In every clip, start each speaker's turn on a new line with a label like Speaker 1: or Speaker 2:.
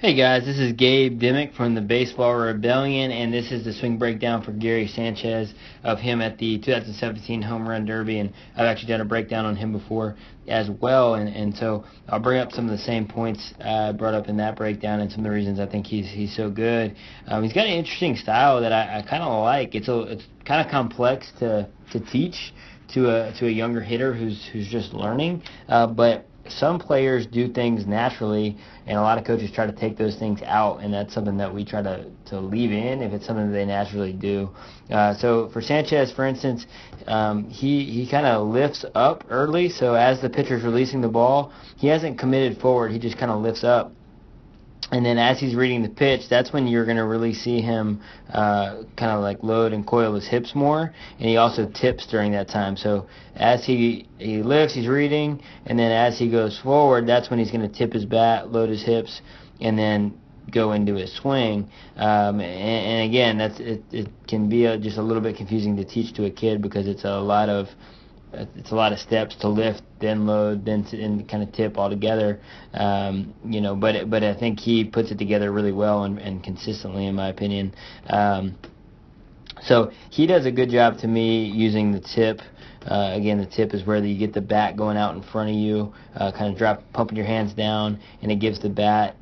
Speaker 1: Hey guys, this is Gabe Dimmick from the Baseball Rebellion, and this is the swing breakdown for Gary Sanchez of him at the 2017 Home Run Derby, and I've actually done a breakdown on him before as well, and so I'll bring up some of the same points I brought up in that breakdown and some of the reasons I think he's so good. He's got an interesting style that I kind of like. It's kind of complex to teach to a younger hitter who's just learning, but some players do things naturally, and a lot of coaches try to take those things out, and that's something that we try to leave in if it's something that they naturally do. So for Sanchez, for instance, he kind of lifts up early, so as the pitcher's releasing the ball, he hasn't committed forward, he just kind of lifts up. And then as he's reading the pitch, that's when you're going to really see him kind of like load and coil his hips more. And he also tips during that time. So as he lifts, he's reading, and then as he goes forward, that's when he's going to tip his bat, load his hips, and then go into his swing. And again, it can be just a little bit confusing to teach to a kid because it's a lot of steps to lift, then load, then and kind of tip all together. But I think he puts it together really well and consistently, in my opinion. So he does a good job to me using the tip. Again, the tip is where you get the bat going out in front of you, kind of pumping your hands down, and it gives the bat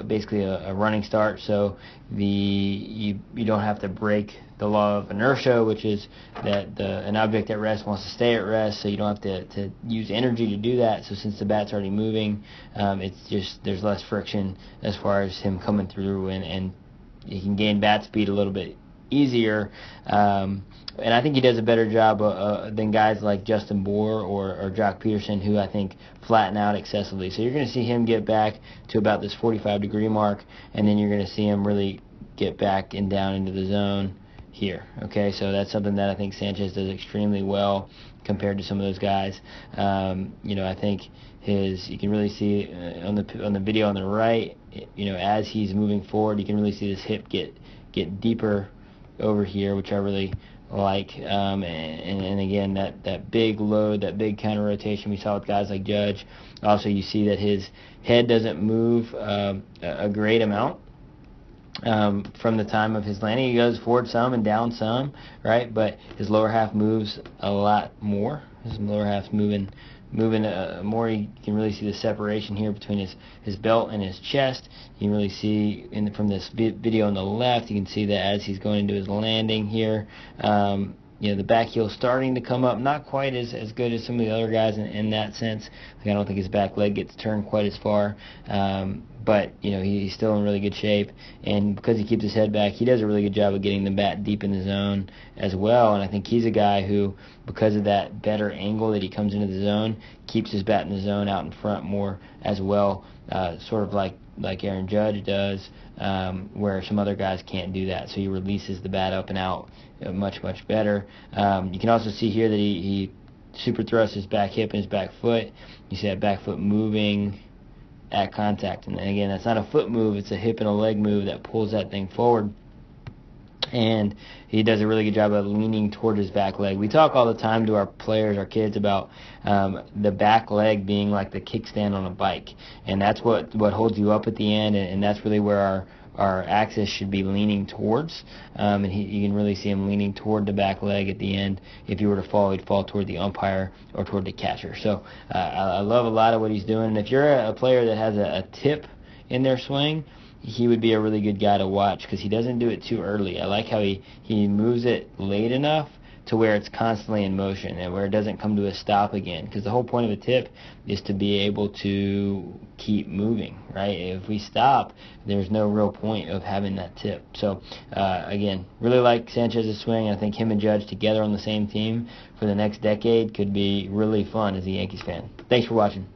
Speaker 1: basically a running start. So you don't have to break the law of inertia, which is that an object at rest wants to stay at rest, so you don't have to use energy to do that. So since the bat's already moving, it's just there's less friction as far as him coming through, and he can gain bat speed a little bit easier. And I think he does a better job than guys like Justin Bour or Jock Peterson, who I think flatten out excessively. So you're going to see him get back to about this 45-degree mark, and then you're going to see him really get back and down into the zone here. Okay, so that's something that I think Sanchez does extremely well compared to some of those guys. I think you can really see on the video on the right, as he's moving forward, you can really see this hip get deeper over here, which I really like, and again, that big load, that big counter rotation we saw with guys like Judge. Also, you see that his head doesn't move a great amount from the time of his landing. He goes forward some and down some, right? But his lower half moves a lot more. His lower half's moving more. You can really see the separation here between his belt and his chest. You can really see from this video on the left, you can see that as he's going into his landing here, the back heel starting to come up, not quite as good as some of the other guys in that sense. I don't think his back leg gets turned quite as far, but he's still in really good shape, and because he keeps his head back, he does a really good job of getting the bat deep in the zone as well. And I think he's a guy who, because of that better angle that he comes into the zone, keeps his bat in the zone out in front more as well, sort of like Aaron Judge does, where some other guys can't do that. So he releases the bat up and out much better. You can also see here that he super thrusts his back hip and his back foot. You see that back foot moving at contact, and again, that's not a foot move, it's a hip and a leg move that pulls that thing forward. And he does a really good job of leaning toward his back leg. We talk all the time to our players, our kids, about the back leg being like the kickstand on a bike, and that's what holds you up at the end, and that's really where our axis should be leaning towards. And you can really see him leaning toward the back leg at the end. If he were to fall, he'd fall toward the umpire or toward the catcher. So I love a lot of what he's doing. And if you're a player that has a tip in their swing, he would be a really good guy to watch because he doesn't do it too early. I like how he moves it late enough to where it's constantly in motion and where it doesn't come to a stop again, because the whole point of a tip is to be able to keep moving, right? If we stop, there's no real point of having that tip. So again, really like Sanchez's swing. I think him and Judge together on the same team for the next decade could be really fun as a Yankees fan. Thanks for watching.